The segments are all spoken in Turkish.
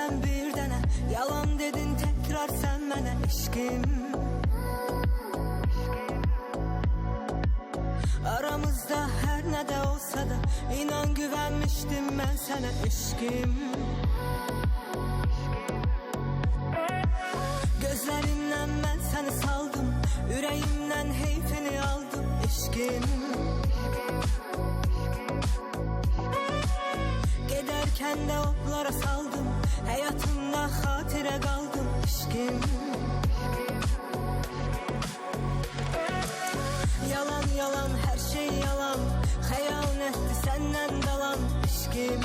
sen bir dene, yalan dedin tekrar sen bana eşkim. Aramızda her ne de olsa da inan güvenmiştim ben sana eşkim. Gözlerimden ben seni saldım, yüreğimden heyfini aldım eşkim. Giderken de oklara saldım, hayatımda hatire kaldım eşkim. Yalan yalan her şey yalan, hayal etti senden kalan eşkim.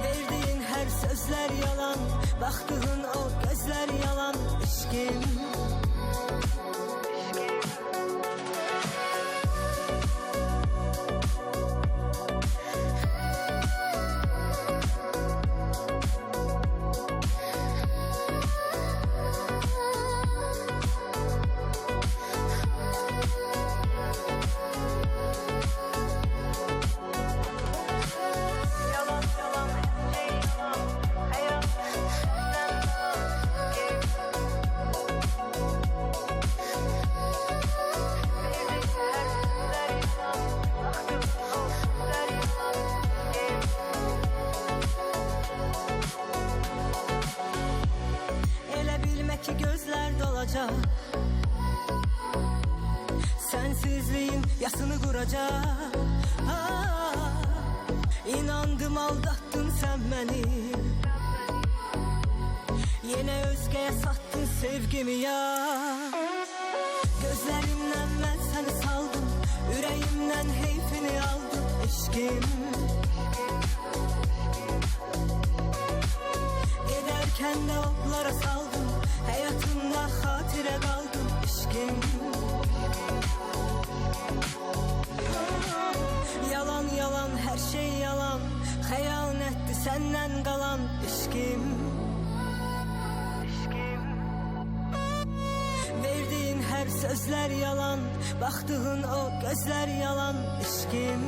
Verdiğin her sözler yalan, baktığın o gözler yalan eşkim. Ki gözler dolacak, sensizliğin yasını kuracak. İnandım aldattın sen beni, yine özgeye sattın sevgimi ya. Gözlerimden ben seni saldım, yüreğimden heyfini aldım eşkim. Giderken de oklara saldım, hayatımda hatire kaldım eşkim. Yalan yalan her şey yalan, hayal etti senden kalan eşkim. Verdiğin her sözler yalan, baktığın o gözler yalan eşkim.